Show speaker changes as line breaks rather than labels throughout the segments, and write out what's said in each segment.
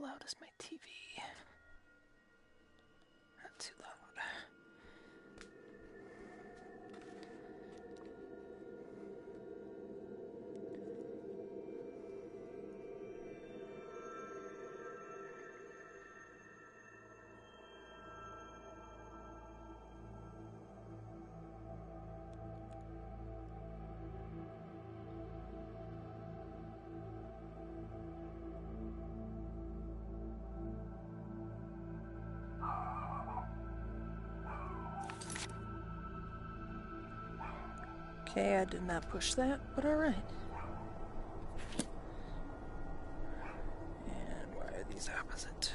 loud is my TV? Not too loud. Okay, I did not push that, but alright. And why are these opposite?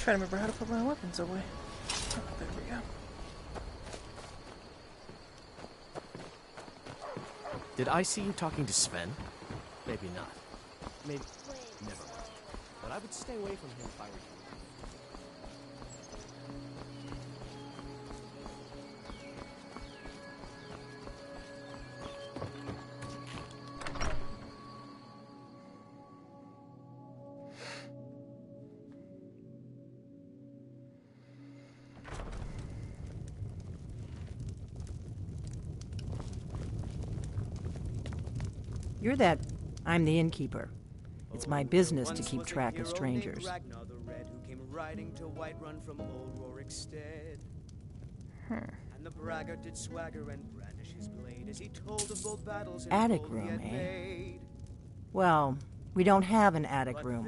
Trying to remember how to put my weapons away. Oh, there we go.
Did I see you talking to Sven? Maybe not. Maybe. Never mind. But I would stay away from him if I were you.
You're that... I'm the innkeeper. It's my business to keep track of strangers.
And the braggart did swagger and brandish his blade as he told of bold battles in
Attic room, eh? Well, we don't have an attic room,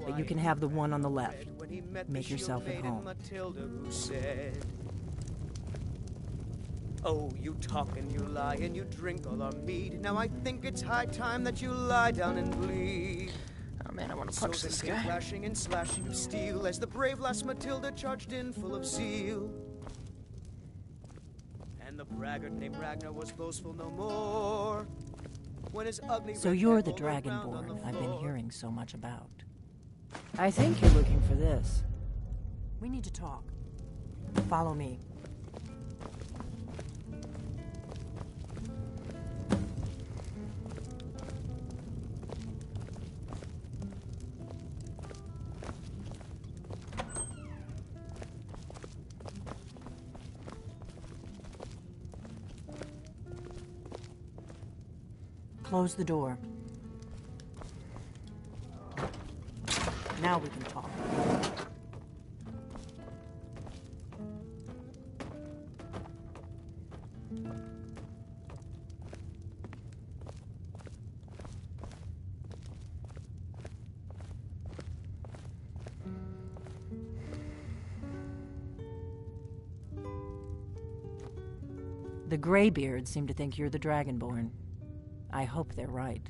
but you can have the one on the left. Make yourself at home.
Oh, you talk and you lie and you drink all our mead. Now I think it's high time that you lie down and bleed.
Oh man, I want to punch this guy.
Flashing and slashing of steel as the brave lass Matilda charged in full of zeal. And the braggart named Ragnar was boastful no more. When his ugly
so you're the Dragonborn I've been hearing so much about. I think you're looking for this. We need to talk. Follow me. Close the door. Now we can talk. The Greybeards seem to think you're the Dragonborn. I hope they're right.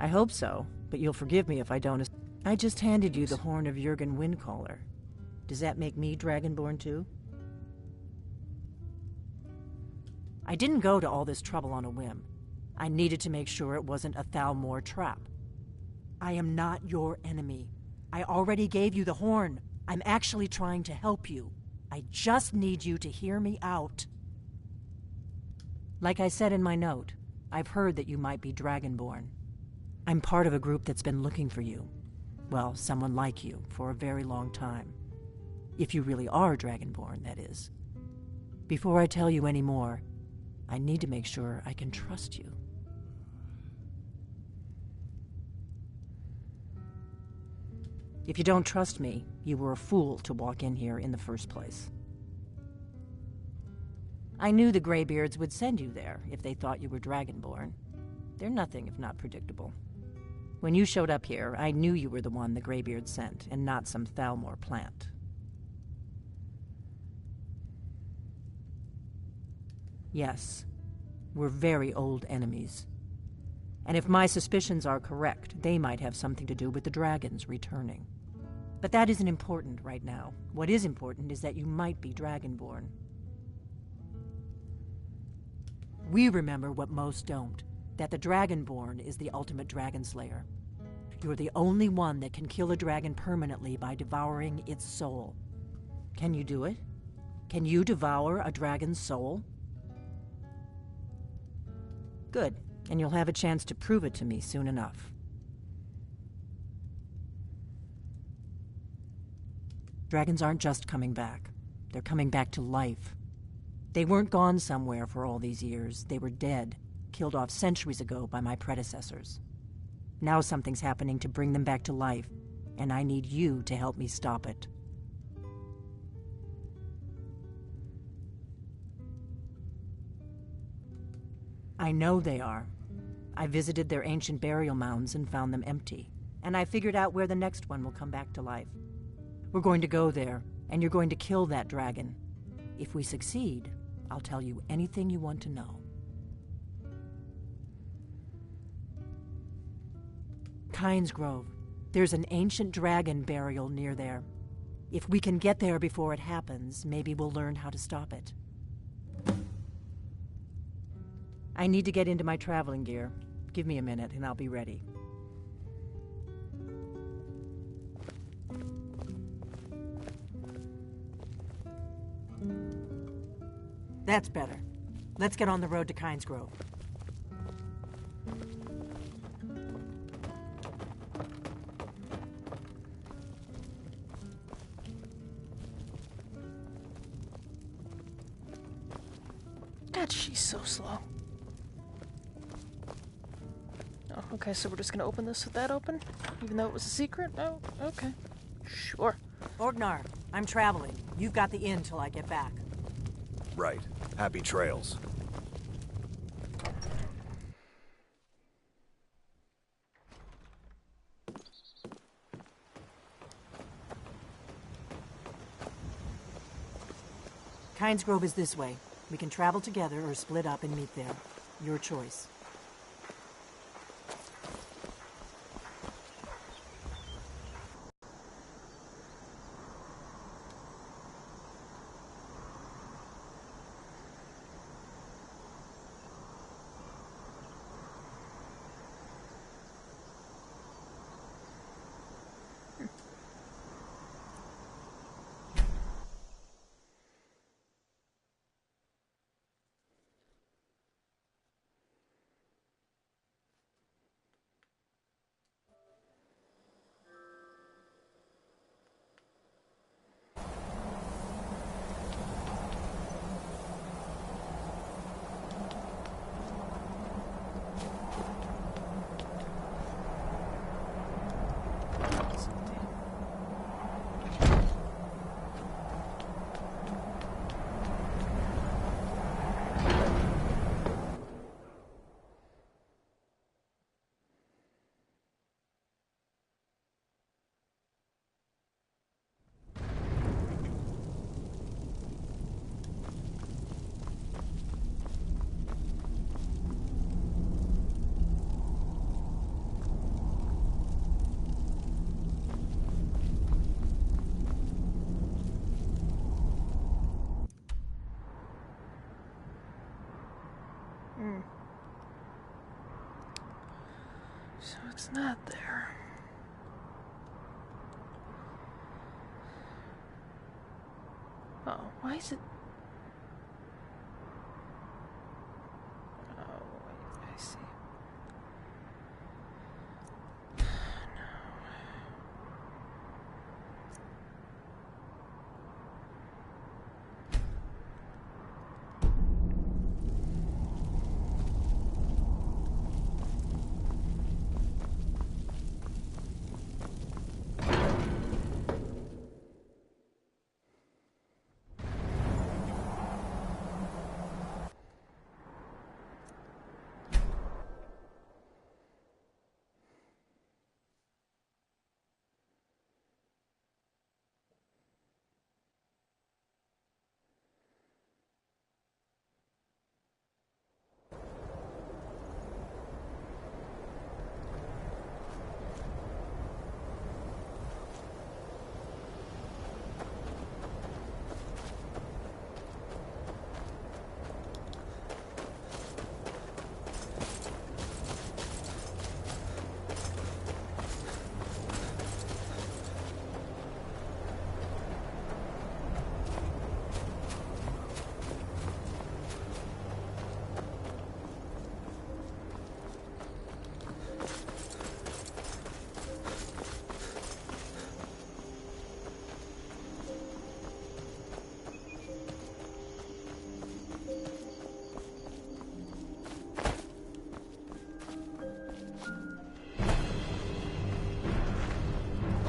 I hope so, but you'll forgive me if I don't. I just handed you the horn of Jurgen Windcaller. Does that make me Dragonborn too? I didn't go to all this trouble on a whim. I needed to make sure it wasn't a Thalmor trap. I am not your enemy. I already gave you the horn. I'm actually trying to help you. I just need you to hear me out. Like I said in my note, I've heard that you might be Dragonborn. I'm part of a group that's been looking for you. Well, someone like you, for a very long time. If you really are Dragonborn, that is. Before I tell you any more, I need to make sure I can trust you. If you don't trust me, you were a fool to walk in here in the first place. I knew the Greybeards would send you there if they thought you were Dragonborn. They're nothing if not predictable. When you showed up here, I knew you were the one the Greybeards sent, and not some Thalmor plant. Yes, we're very old enemies. And if my suspicions are correct, they might have something to do with the dragons returning. But that isn't important right now. What is important is that you might be Dragonborn. We remember what most don't, that the Dragonborn is the ultimate dragon slayer. You're the only one that can kill a dragon permanently by devouring its soul. Can you do it? Can you devour a dragon's soul? Good, and you'll have a chance to prove it to me soon enough. Dragons aren't just coming back. They're coming back to life. They weren't gone somewhere for all these years. They were dead, killed off centuries ago by my predecessors. Now something's happening to bring them back to life, and I need you to help me stop it. I know they are. I visited their ancient burial mounds and found them empty, and I figured out where the next one will come back to life. We're going to go there, and you're going to kill that dragon. If we succeed, I'll tell you anything you want to know. Kynes Grove. There's an ancient dragon burial near there. If we can get there before it happens, maybe we'll learn how to stop it. I need to get into my traveling gear. Give me a minute and I'll be ready. That's better. Let's get on the road to Kynes Grove.
God, she's so slow. Oh, okay, so we're just gonna open this with that open? Even though it was a secret? Oh, okay. Sure.
Orgnar, I'm traveling. You've got the inn till I get back.
Right. Happy trails.
Kynes Grove is this way. We can travel together or split up and meet there. Your choice.
It's not there. Oh, why is it? Oh, wait, I see.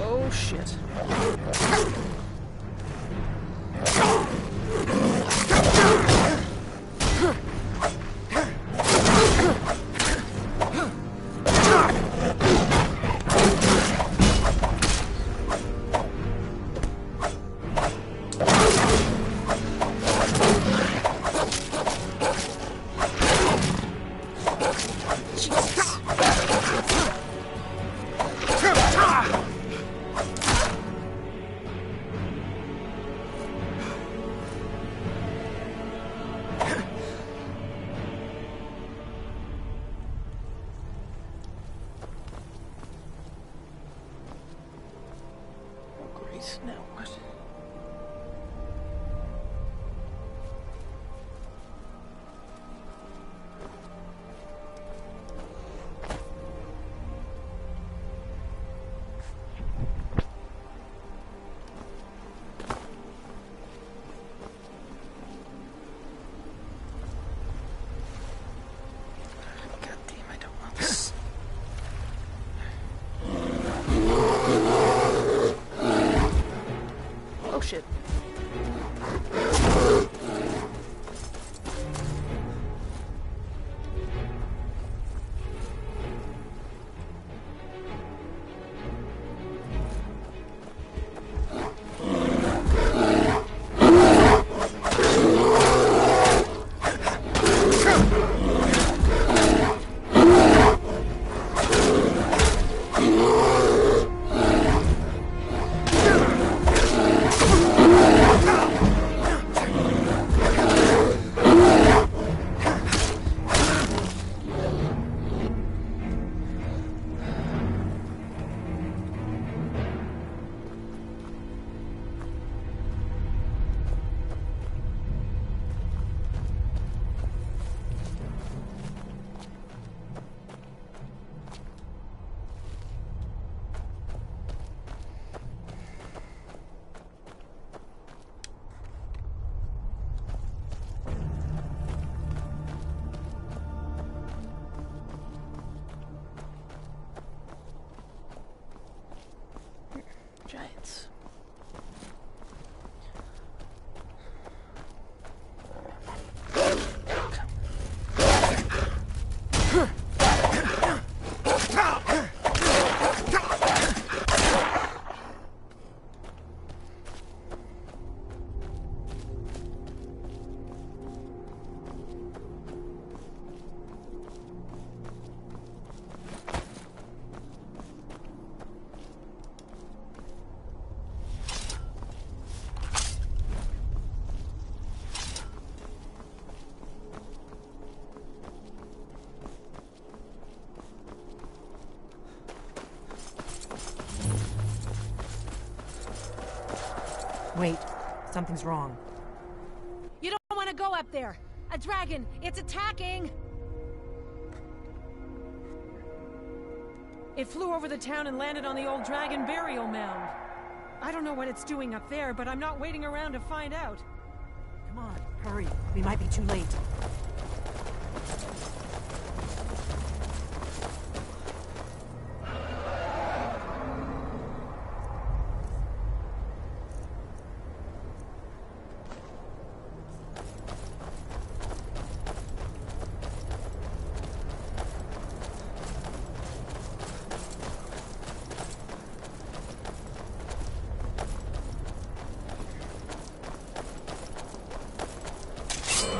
Oh shit. Now what?
Something's wrong.
You don't want to go up there! A dragon! It's attacking!
It flew over the town and landed on the old dragon burial mound. I don't know what it's doing up there, but I'm not waiting around to find out.
Come on, hurry. We might be too late.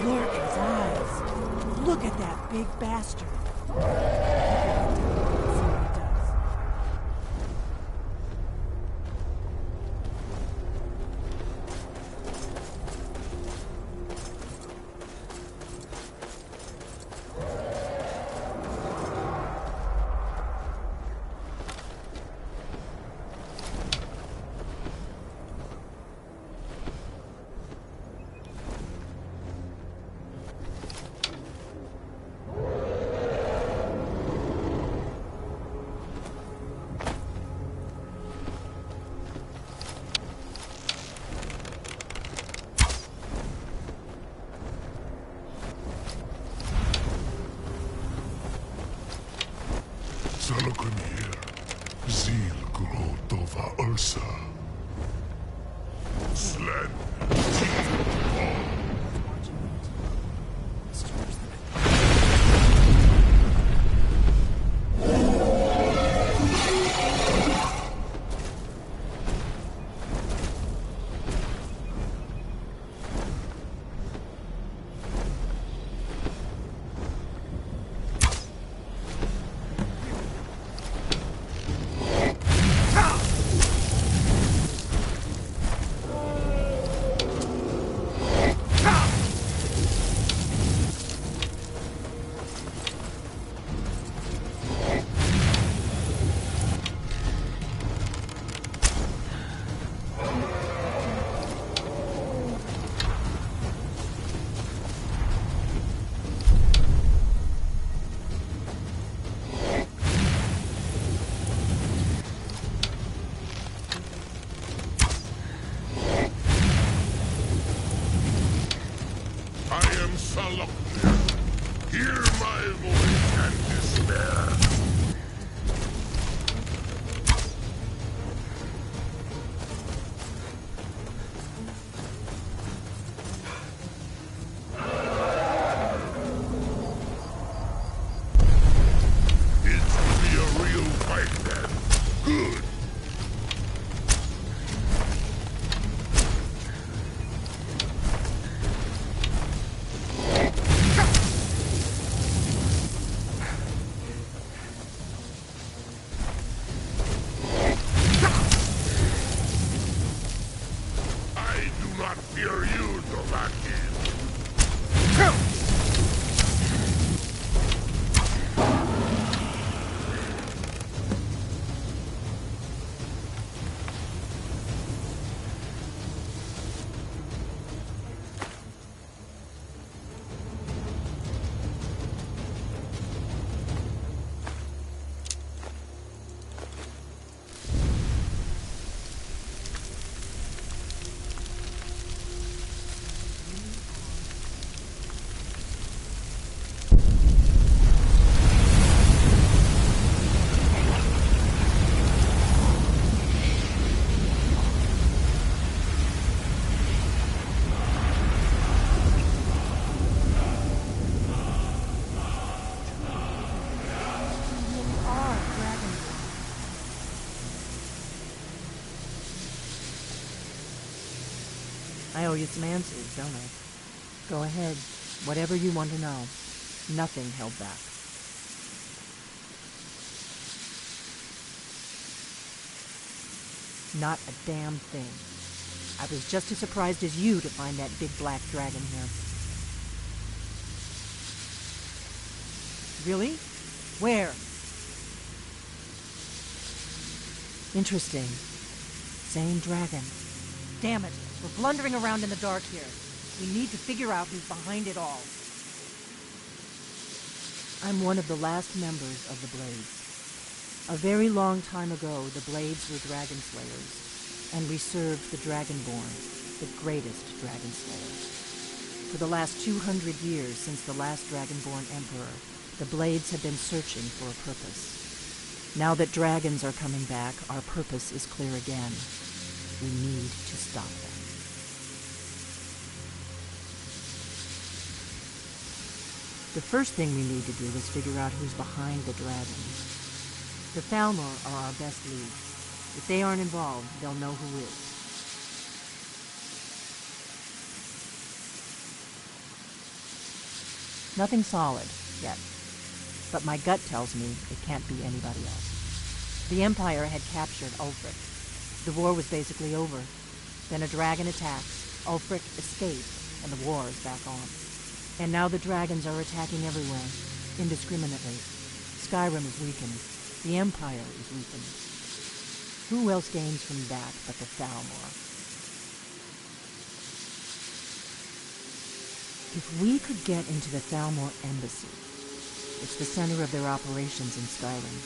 Look at his eyes. Look at that big bastard. See what he does.
Zalogun hier, ziel grotova ulsa. Slen, hear my voice and despair. It's to be a real fight then. Good. Fear you, Dovaki.
I owe you some answers, don't I? Go ahead. Whatever you want to know. Nothing held back. Not a damn thing. I was just as surprised as you to find that big black dragon here. Really? Where? Interesting. Same dragon. Damn it. We're blundering around in the dark here. We need to figure out who's behind it all. I'm one of the last members of the Blades. A very long time ago, the Blades were dragon slayers, and we served the Dragonborn, the greatest dragon slayers. For the last 200 years since the last Dragonborn Emperor, the Blades have been searching for a purpose. Now that dragons are coming back, our purpose is clear again. We need to stop them. The first thing we need to do is figure out who's behind the dragons. The Thalmor are our best leads. If they aren't involved, they'll know who is. Nothing solid, yet. But my gut tells me it can't be anybody else. The Empire had captured Ulfric. The war was basically over. Then a dragon attacks, Ulfric escaped, and the war is back on. And now the dragons are attacking everywhere, indiscriminately. Skyrim is weakened. The Empire is weakened. Who else gains from that but the Thalmor? If we could get into the Thalmor embassy, it's the center of their operations in Skyrim.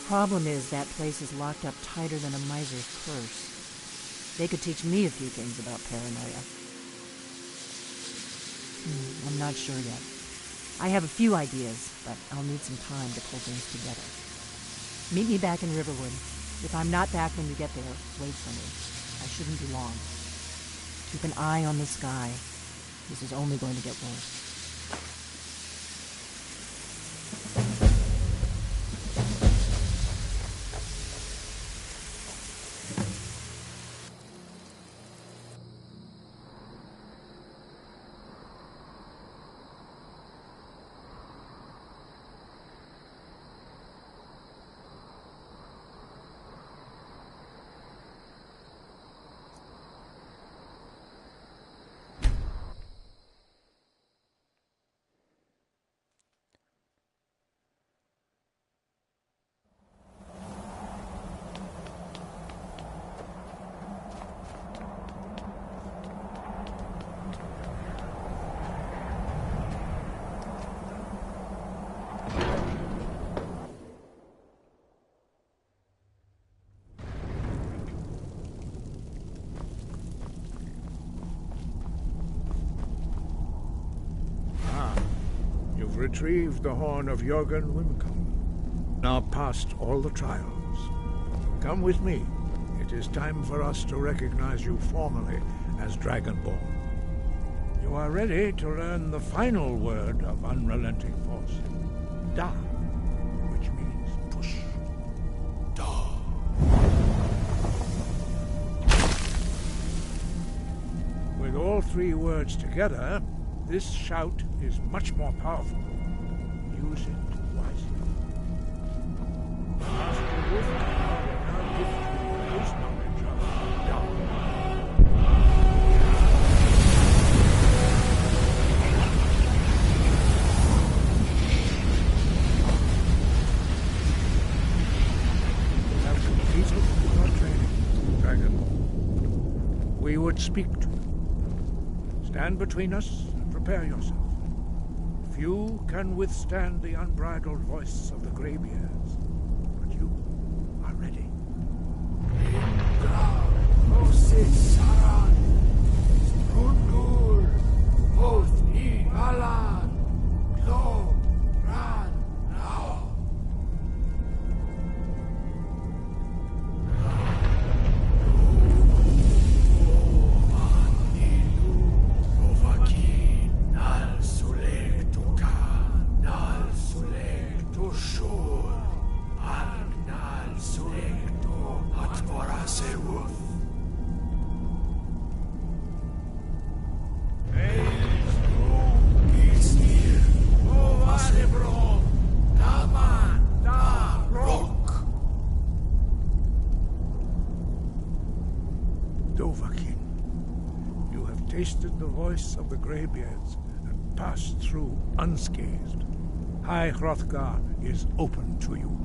Problem is, that place is locked up tighter than a miser's purse. They could teach me a few things about paranoia. I'm not sure yet. I have a few ideas, but I'll need some time to pull things together. Meet me back in Riverwood. If I'm not back when you get there, wait for me. I shouldn't be long. Keep an eye on the sky. This is only going to get worse.
Retrieved the horn of Jörgen Wimcombe. Now past all the trials. Come with me. It is time for us to recognize you formally as Dragonborn. You are ready to learn the final word of unrelenting force. Da, which means push. Da. With all three words together, this shout is much more powerful. Use it wisely. Master Wolf will now gift you his knowledge of dark. You have completed your training, Dragonborn. We would speak to you. Stand between us and prepare yourself. Few can withstand the unbridled voice of the Greybeards, but you are ready. Tasted the voice of the Greybeards and passed through unscathed. High Hrothgar is open to you.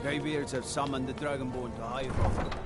Greybeards have summoned the Dragonborn to Highrock.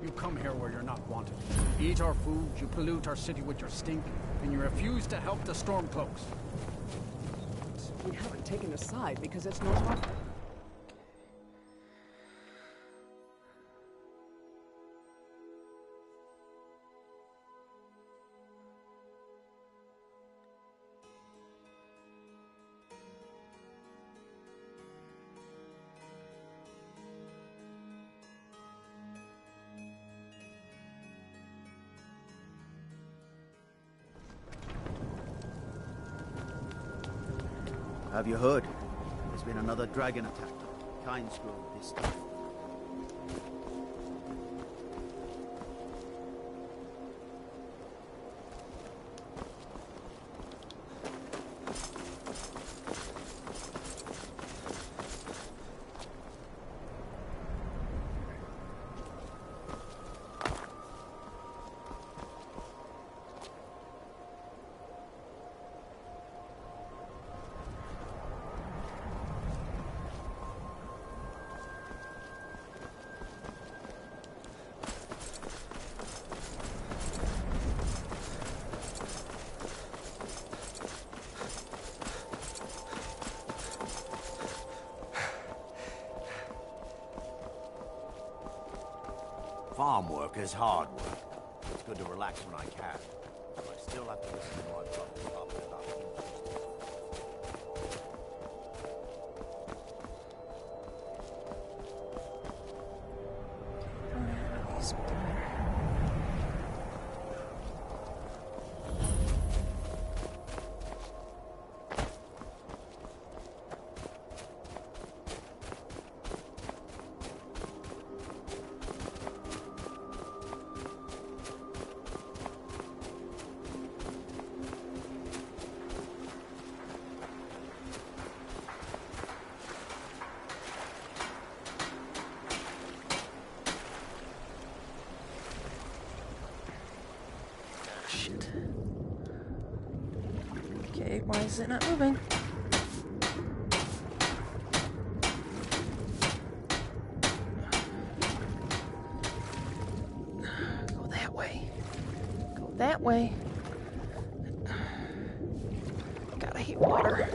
You come here where you're not wanted. You eat our food, you pollute our city with your stink, and you refuse to help the Stormcloaks.
We haven't taken a side because it's not our...
Have you heard? There's been another dragon attack. Kind's Grove this time.
Farm work is hard work. It's good to relax when I can. But I still have to listen to my brother talking about
Shit. Okay, why is it not moving? Go that way. Go that way. God, I hate water.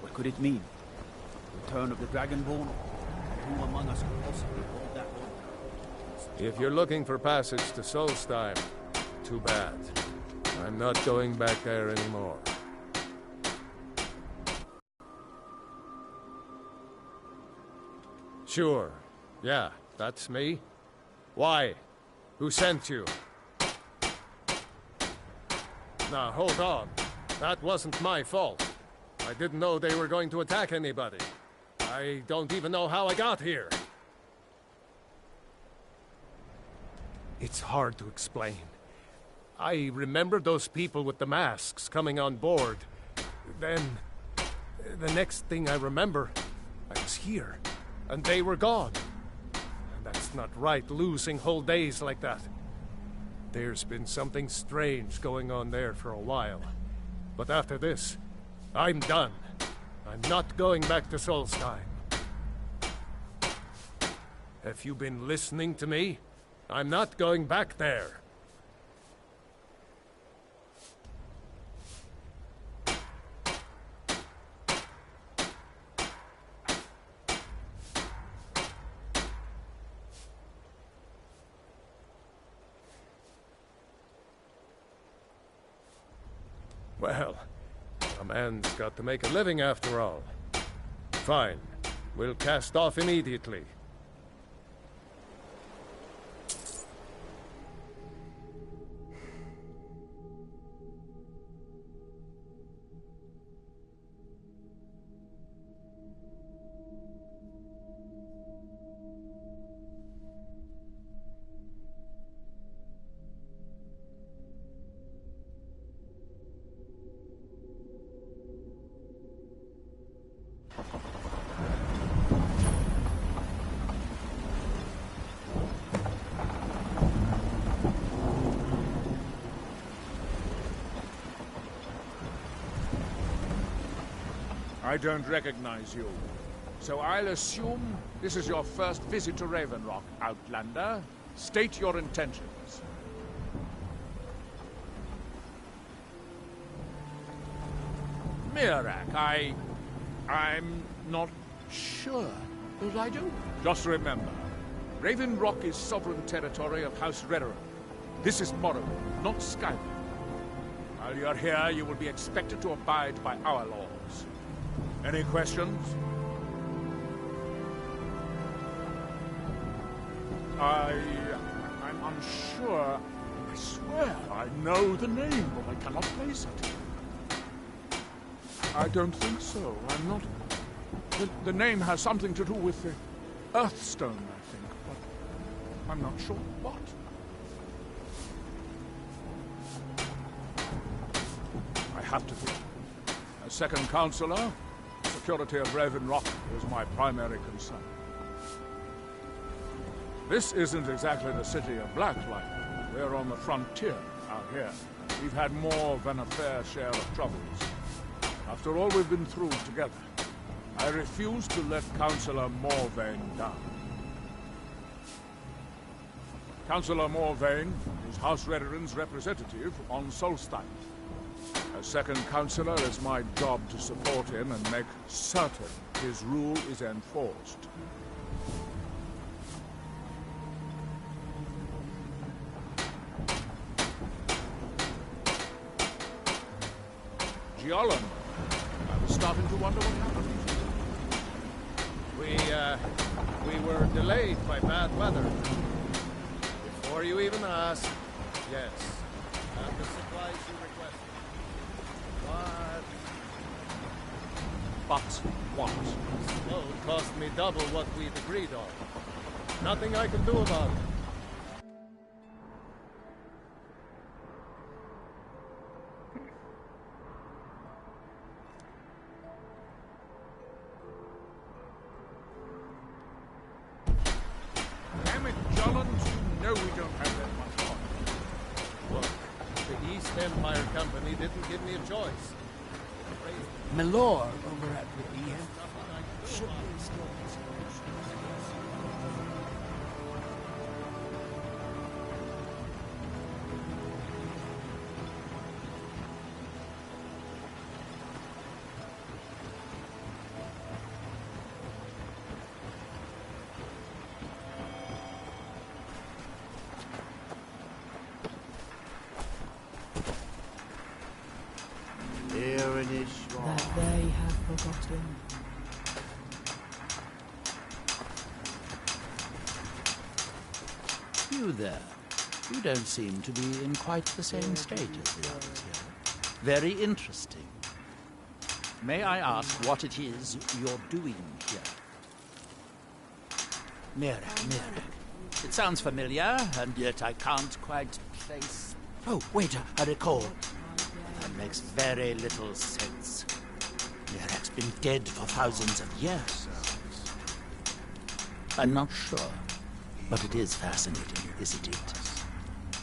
What could it mean? Return of the Dragonborn? Who among us could possibly hold that order?
If you're looking for passage to Solstheim, too bad. I'm not going back there anymore. Sure. Yeah, that's me. Why? Who sent you? Now, hold on. That wasn't my fault. I didn't know they were going to attack anybody. I don't even know how I got here. It's hard to explain. I remember those people with the masks coming on board. Then, the next thing I remember, I was here, and they were gone. That's not right, losing whole days like that. There's been something strange going on there for a while. But after this, I'm done. I'm not going back to Solstheim. Have you been listening to me? I'm not going back there. Well, a man's got to make a living after all. Fine. We'll cast off immediately.
I don't recognize you. So I'll assume this is your first visit to Raven Rock, Outlander. State your intentions. Mirak, I'm not sure, but I do. Just remember, Raven Rock is sovereign territory of House Redderin. This is Morrowind, not Skyrim. While you're here, you will be expected to abide by our laws. Any questions? I'm unsure. I swear I know the name, but I cannot place it. I don't think so. I'm not... The name has something to do with the Earthstone, I think, but I'm not sure what. I have to think. As second counselor, security of Raven Rock is my primary concern. This isn't exactly the city of Blacklight. We're on the frontier out here. We've had more than a fair share of troubles. After all we've been through together, I refuse to let Councillor Morvain down. Councillor Morvain is House Redderin's representative on Solstein. As second councillor, it's my job to support him and make certain his rule is enforced. Giollan, I was starting to wonder what happened.
We were delayed by bad weather. Before you even ask, yes. And the supplies you requested.
But what?
Well, it cost me double what we'd agreed on. Nothing I can do about it.
Damn it, Jollens, you know we don't have that much time.
Look, the East Empire Company didn't give me a choice.
Milord over at the EM should be restored. That they have forgotten.
You there. You don't seem to be in quite the same state as the others here. Very interesting. May I ask what it is you're doing here? Mirak. It sounds familiar, and yet I can't quite place... Oh, wait, I recall. That makes very little sense. Mirak's been dead for thousands of years. I'm not sure, but it is fascinating, isn't it?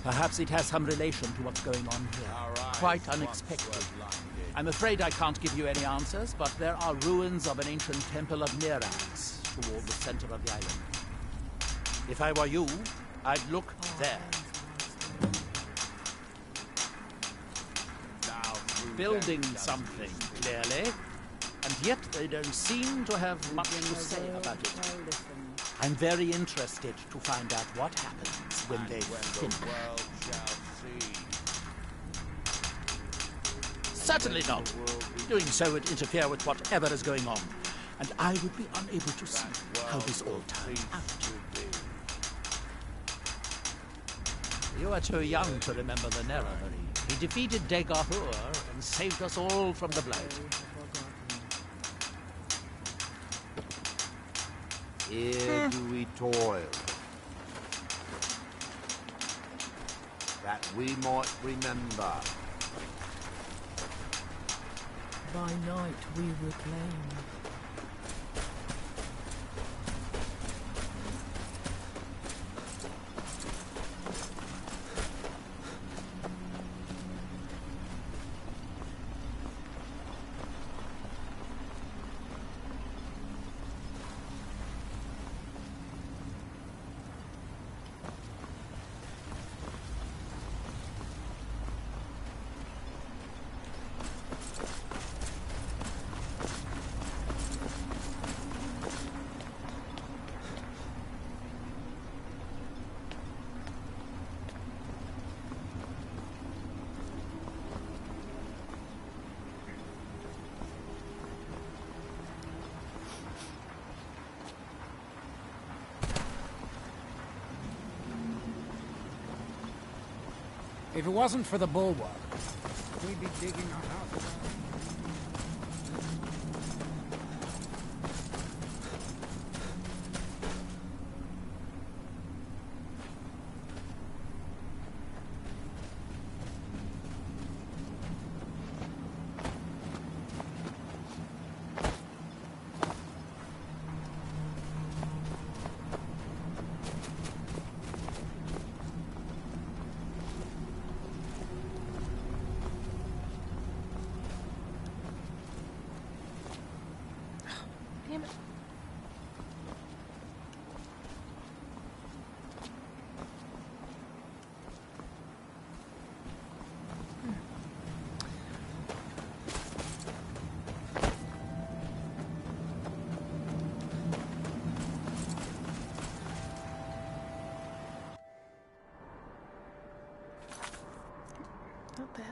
Perhaps it has some relation to what's going on here. Quite unexpected. I'm afraid I can't give you any answers, but there are ruins of an ancient temple of Mirax toward the center of the island. If I were you, I'd look there. Building something, clearly, and yet they don't seem to have much to say about it. I'm very interested to find out what happens when they finish. Certainly not. Doing so would interfere with whatever is going on, and I would be unable to see how this all turns out. You are too young to remember the Nerahuri. He defeated Degahur and saved us all from the Blight.
Here do we toil, that we might remember.
By night we reclaim.
If it wasn't for the bulwark, we'd be digging our house.
Damn it. Not that.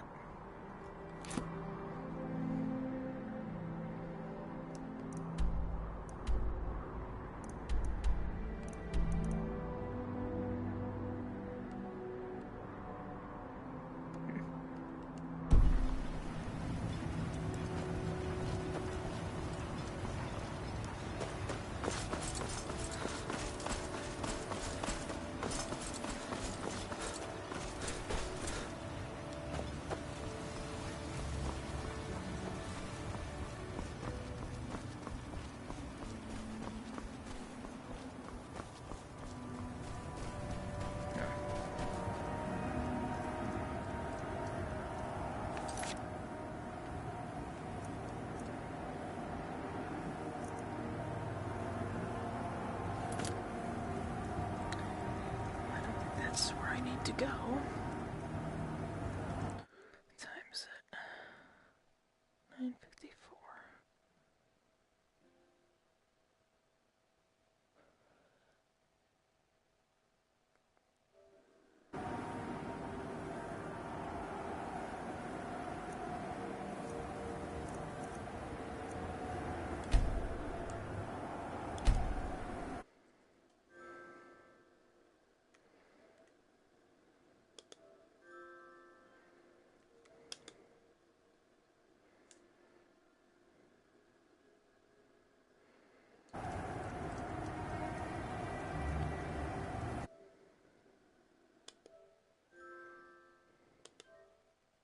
That's where I need to go.